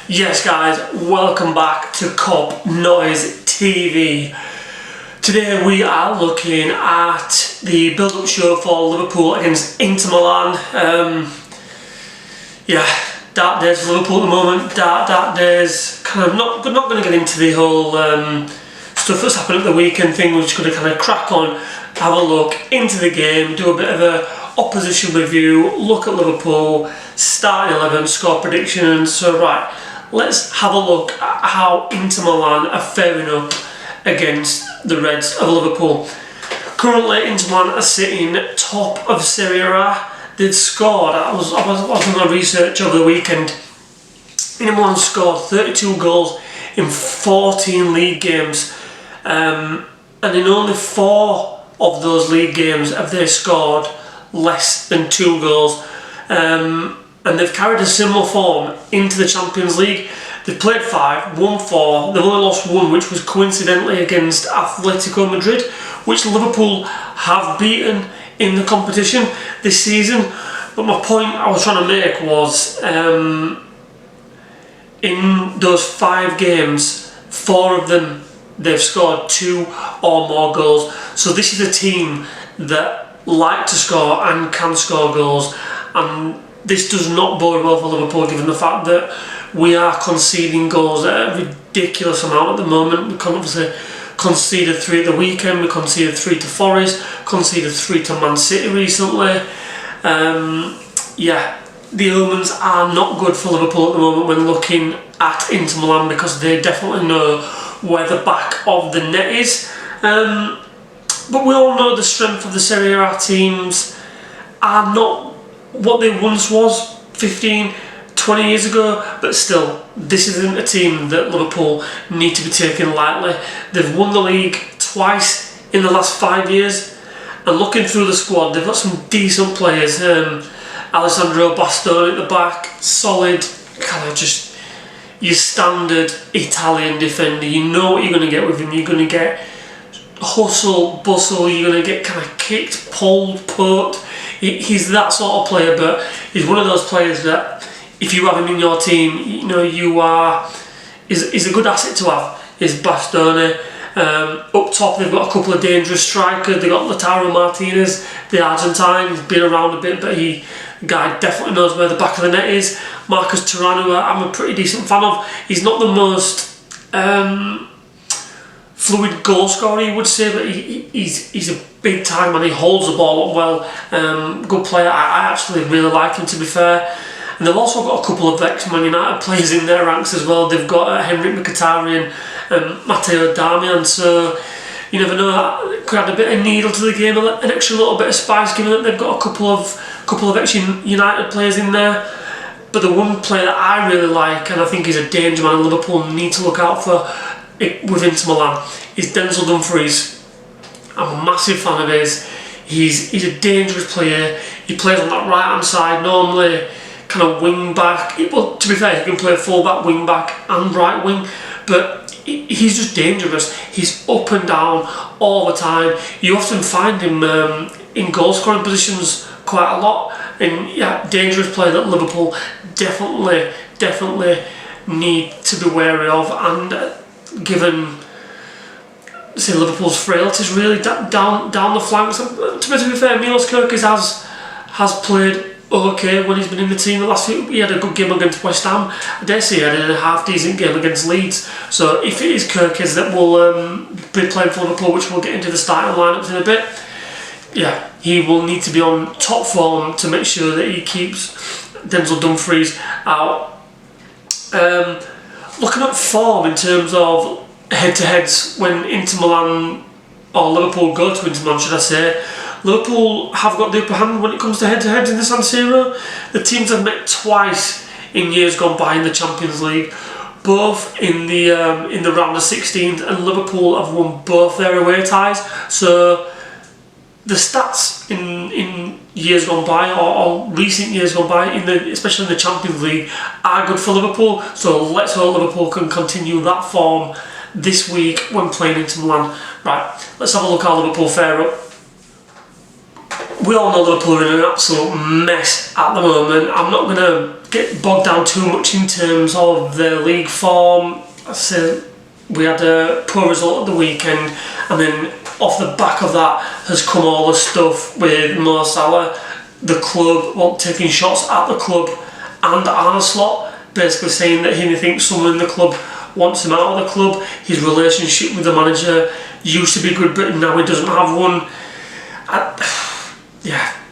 Yes guys, welcome back to Cop Noise TV. Today we are looking at the build-up show for Liverpool against Inter Milan. Dark days for Liverpool at the moment, dark days. Kind of not going to get into the whole stuff that's happened at the weekend thing. We're just going to kind of crack on, have a look into the game, do a bit of a opposition review, look at Liverpool, starting 11, score predictions. So right, let's have a look at how Inter Milan are faring up against the Reds of Liverpool. Currently, Inter Milan are sitting top of Serie A. They've scored, I was doing my research over the weekend, Inter Milan scored 32 goals in 14 league games, and in only 4 of those league games have they scored less than 2 goals. And they've carried a similar form into the Champions League. They've played 5, won 4, they've only lost 1, which was coincidentally against Atletico Madrid, which Liverpool have beaten in the competition this season. But my point I was trying to make was, in those 5 games, 4 of them they've scored 2 or more goals. So this is a team that like to score and can score goals, and this does not bode well for Liverpool, given the fact that we are conceding goals at a ridiculous amount at the moment. We obviously conceded 3 at the weekend, we conceded 3 to Forest, conceded 3 to Man City recently. The omens are not good for Liverpool at the moment when looking at Inter Milan, because they definitely know where the back of the net is. But we all know the strength of the Serie A teams are not what they once was 15, 20 years ago, but still, this isn't a team that Liverpool need to be taken lightly. They've won the league twice in the last 5 years, and looking through the squad, they've got some decent players. Alessandro Bastoni at the back, solid, kind of just your standard Italian defender. You know what you're going to get with him. You're going to get hustle, bustle, you're going to get kind of kicked, pulled, poked. He's that sort of player, but he's one of those players that if you have him in your team, you know is a good asset to have. Is Bastoni. Up top they've got a couple of dangerous strikers. They've got Lautaro Martínez, the Argentine. He's been around a bit, but the guy definitely knows where the back of the net is. Marcus Thuram, who I'm a pretty decent fan of. He's not the most fluid goal scorer, you would say, but he's a big time man. He holds the ball up well. Good player. I actually really like him, to be fair. And they've also got a couple of ex-Man United players in their ranks as well. They've got Henrik Mkhitaryan and Matteo Darmian, so you never know, could add a bit of needle to the game, an extra little bit of spice, given that they've got a couple of ex-United players in there. But the one player that I really like, and I think is a danger man, and Liverpool need to look out for with Inter Milan, is Denzel Dumfries. I'm a massive fan of his. He's a dangerous player. He plays on that right hand side normally, kind of wing back. Well, to be fair, he can play full back, wing back and right wing, but he's just dangerous. He's up and down all the time. You often find him in goal scoring positions quite a lot, and dangerous player that Liverpool definitely need to be wary of. And given, say, Liverpool's frailties really down the flanks, to be fair, Milos Kerkez has played okay when he's been in the team. The last week he had a good game against West Ham. I dare say he had a half decent game against Leeds. So if it is Kerkez that will be playing for Liverpool, which we'll get into the starting lineups in a bit, he will need to be on top form to make sure that he keeps Denzel Dumfries out. Looking at form in terms of head-to-heads when Inter Milan, or Liverpool go to Inter Milan, should I say, Liverpool have got the upper hand when it comes to head-to-heads in the San Siro. The teams have met twice in years gone by in the Champions League, both in the round of 16, and Liverpool have won both their away ties. So the stats in years gone by, or recent years gone by, especially in the Champions League, are good for Liverpool. So let's hope Liverpool can continue that form this week when playing Inter Milan. Right, let's have a look how Liverpool fare up. we all know Liverpool are in an absolute mess at the moment. I'm not going to get bogged down too much in terms of their league form. I said we had a poor result at the weekend, and then off the back of that has come all the stuff with Salah, the club, well, taking shots at the club, and Arne basically saying that he thinks someone in the club wants him out of the club. His relationship with the manager used to be good, but now he doesn't have one.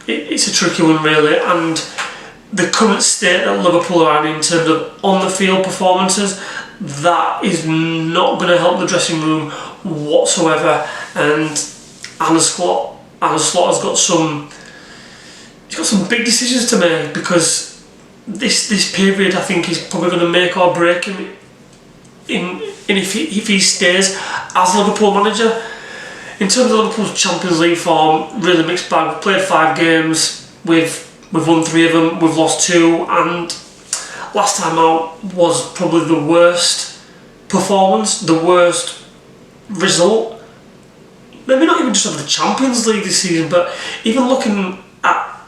It's a tricky one really, and the current state that Liverpool are in terms of on the field performances, that is not going to help the dressing room whatsoever. And Arne Slot has got some big decisions to make, because this period I think is probably going to make or break him if he stays as Liverpool manager. In terms of Liverpool's Champions League form, really mixed bag. We've played 5 games, we've won 3 of them, we've lost 2, and last time out was probably the worst performance, the worst result. Maybe not even just of the Champions League this season, but even looking at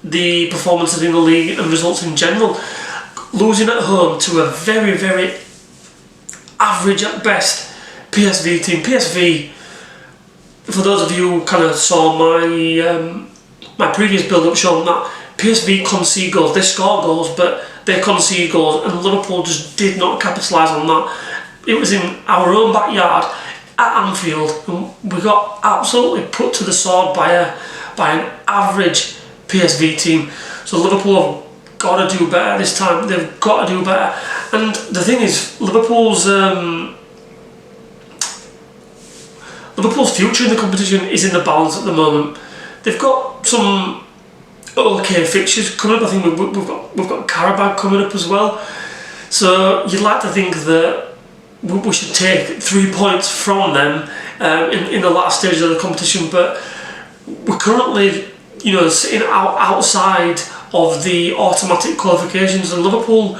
the performances in the league and results in general, losing at home to a very, very average at best PSV team. PSV, for those of you who kind of saw my previous build-up showing that PSV concede goals, they score goals, but they concede goals, and Liverpool just did not capitalise on that. It was in our own backyard at Anfield, and we got absolutely put to the sword by an average PSV team. So Liverpool have got to do better this time. They've got to do better. And the thing is, Liverpool's future in the competition is in the balance at the moment. They've got some okay fixtures coming up. I think we've got Carabao coming up as well. So you'd like to think that we should take 3 points from them in the last stages of the competition, but we're currently, sitting outside of the automatic qualifications, and Liverpool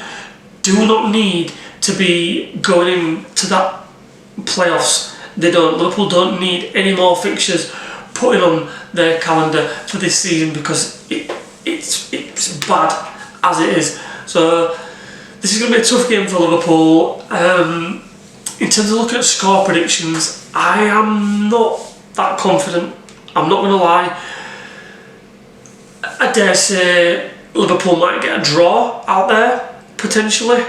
do not need to be going into that playoffs. Liverpool don't need any more fixtures putting on their calendar for this season, because it's bad as it is. So this is going to be a tough game for Liverpool. In terms of looking at score predictions, I am not that confident. I'm not going to lie. I dare say Liverpool might get a draw out there, potentially.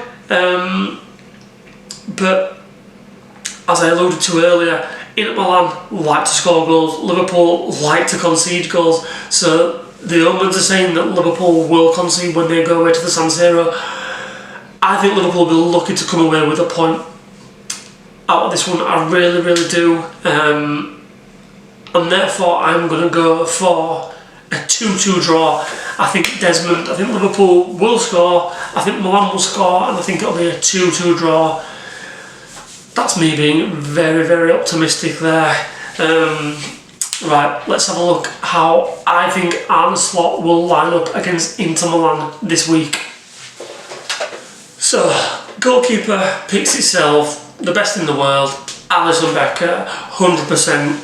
But as I alluded to earlier, Inter Milan like to score goals, Liverpool like to concede goals. So the omens are saying that Liverpool will concede when they go away to the San Siro. I think Liverpool will be lucky to come away with a point out of this one. I really, really do. And therefore I'm going to go for a 2-2 draw. I think Liverpool will score, I think Milan will score, and I think it'll be a 2-2 draw. That's me being very, very optimistic there. Right, let's have a look how I think Arne Slot will line up against Inter Milan this week. So, goalkeeper picks itself, the best in the world, Alisson Becker, 100%.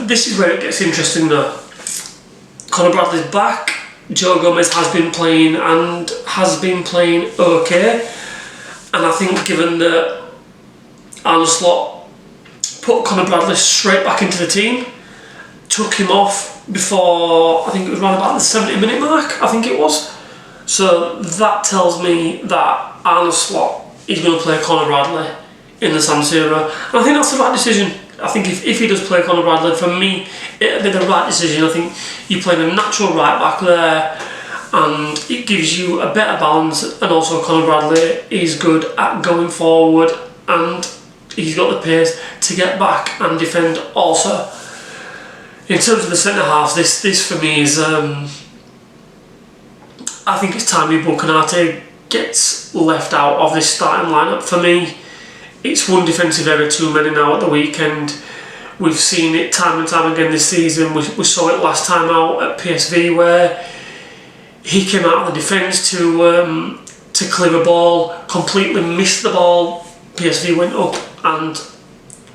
This is where it gets interesting though. Conor Bradley's back, Joe Gomez has been playing and has been playing okay, and I think given that Arne Slot put Conor Bradley straight back into the team, took him off before, I think it was around about the 70-minute mark, I think it was. So that tells me that Arne Slot is going to play Conor Bradley in the San Siro, and I think that's the right decision. I think if he does play Conor Bradley, for me, it'll be the right decision. I think you're playing a natural right back there, and it gives you a better balance, and also Conor Bradley is good at going forward, and he's got the pace to get back and defend also. In terms of the centre halves, this for me is, I think it's time Ibou Konate gets left out of this starting lineup. For me, it's one defensive error too many now at the weekend. We've seen it time and time again this season. We saw it last time out at PSV, where he came out of the defence to clear a ball, completely missed the ball. PSV went up, and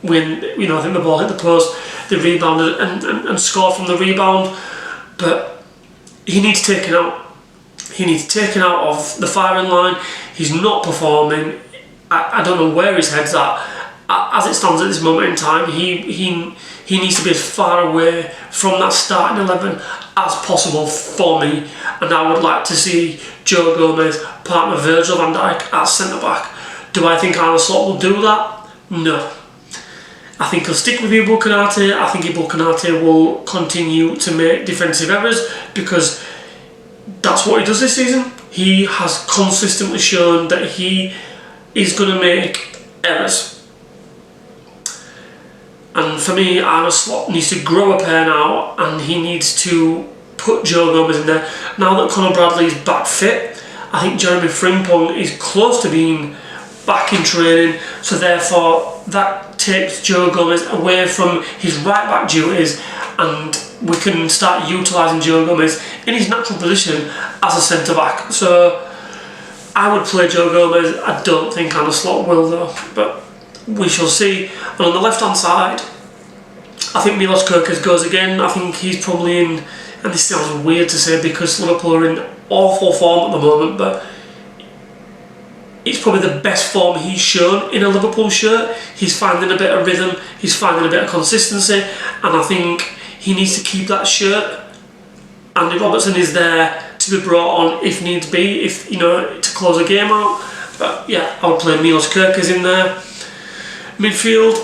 when I think the ball hit the post, the rebound and score from the rebound. But he needs taken out. He needs taken out of the firing line. He's not performing. I don't know where his head's at. As it stands at this moment in time, he needs to be as far away from that starting 11 as possible for me. And I would like to see Joe Gomez partner Virgil van Dijk at centre-back. Do I think Arne Slot will do that? No. I think he'll stick with Ibou Konate. I think Ibou Konate will continue to make defensive errors because that's what he does this season. He has consistently shown that he is going to make errors. And for me, Arne Slot needs to grow a pair now, and he needs to put Joe Gomez in there. Now that Conor Bradley is back fit, I think Jeremy Frimpong is close to being back in training, so therefore that takes Joe Gomez away from his right back duties, and we can start utilising Joe Gomez in his natural position as a centre back. So I would play Joe Gomez. I don't think Arne Slot will though, but we shall see. And on the left hand side, I think Milos Kerkez goes again. I think he's probably in, and this sounds weird to say because Liverpool are in awful form at the moment, but it's probably the best form he's shown in a Liverpool shirt. He's finding a bit of rhythm, he's finding a bit of consistency, and I think he needs to keep that shirt. Andy Robertson is there to be brought on if needs be, if to close a game out. But yeah, I would play Milos Kerkez in there. Midfield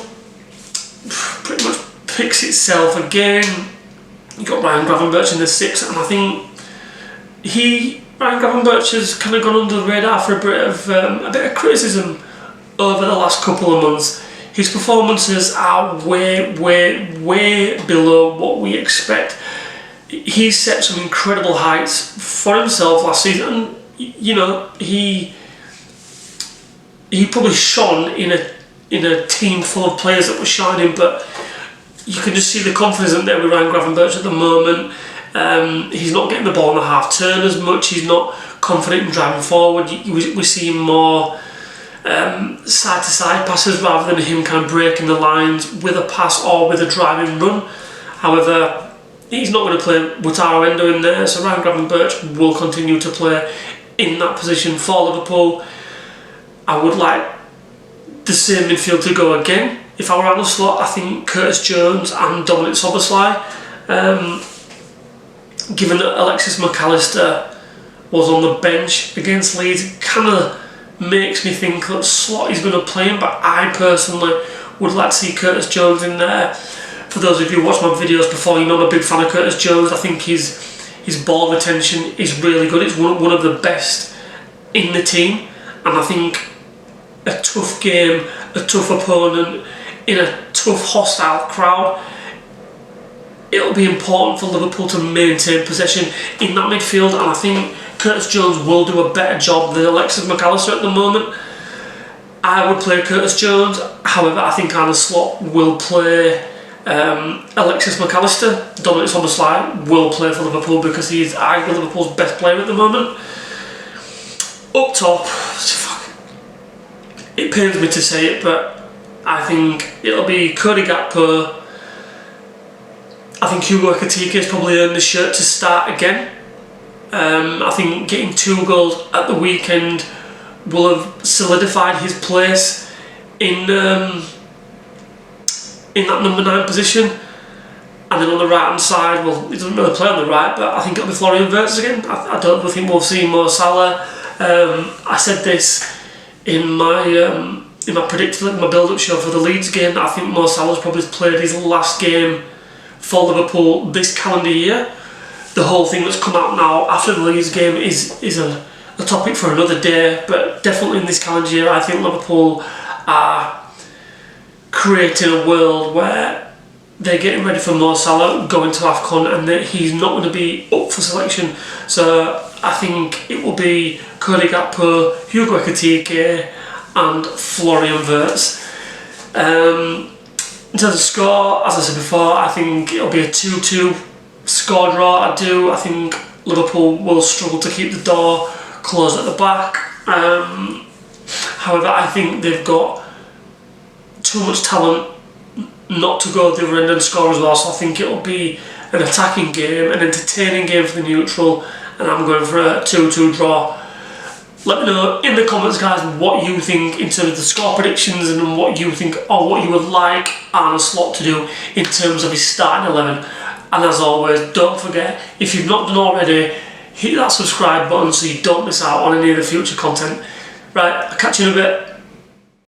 pretty much picks itself again. You've got Ryan Gravenberch in the 6, and I think Ryan Gravenberch has kind of gone under the radar for a bit of criticism over the last couple of months. His performances are way below what we expect. He set some incredible heights for himself last season, and he probably shone in a team full of players that were shining, but you can just see the confidence isn't there with Ryan Gravenberch at the moment. He's not getting the ball on the half turn as much. He's not confident in driving forward. We see more side to side passes rather than him kind of breaking the lines with a pass or with a driving run. However, he's not going to play Lautaro Endo in there, so Ryan Gravenberch will continue to play in that position for Liverpool. I would like the same midfield to go again. If I were Arne Slot, I think Curtis Jones and Dominic Szoboszlai. Given that Alexis McAllister was on the bench against Leeds, it kind of makes me think that Slot is going to play him, but I personally would like to see Curtis Jones in there. For those of you who watched my videos before, I'm a big fan of Curtis Jones. I think his ball retention is really good. It's one of the best in the team, and I think a tough game, a tough opponent, in a tough hostile crowd, it'll be important for Liverpool to maintain possession in that midfield, and I think Curtis Jones will do a better job than Alexis McAllister at the moment. I would play Curtis Jones, however I think Arne Slot will play Alexis McAllister. Dominic Szoboszlai will play for Liverpool because he's arguably Liverpool's best player at the moment. Up top, it pains me to say it, but I think it'll be Cody Gakpo. I think Hugo Ekitike has probably earned the shirt to start again. I think getting 2 goals at the weekend will have solidified his place in that number 9 position. And then on the right hand side, well, he doesn't really play on the right, but I think it'll be Florian Wirtz again. I don't think we'll see more Salah. I said this in my predicted my build-up show for the Leeds game. I think Mo Salah's probably played his last game for Liverpool this calendar year. The whole thing that's come out now after the Leeds game is a topic for another day, but definitely in this calendar year I think Liverpool are creating a world where they're getting ready for Mo Salah going to AFCON, and that he's not going to be up for selection. So I think it will be Cody Gakpo, Hugo Ekitike and Florian Wirtz. In terms of score, as I said before, I think it'll be a 2-2 score draw. I think Liverpool will struggle to keep the door closed at the back. However, I think they've got too much talent not to go the other end and score as well, so I think it'll be an attacking game, an entertaining game for the neutral, and I'm going for a 2-2 draw. Let me know in the comments, guys, what you think in terms of the score predictions and what you think or what you would like Arne Slot to do in terms of his starting 11. And as always, don't forget, if you've not done already, hit that subscribe button so you don't miss out on any of the future content. Right, I'll catch you in a bit.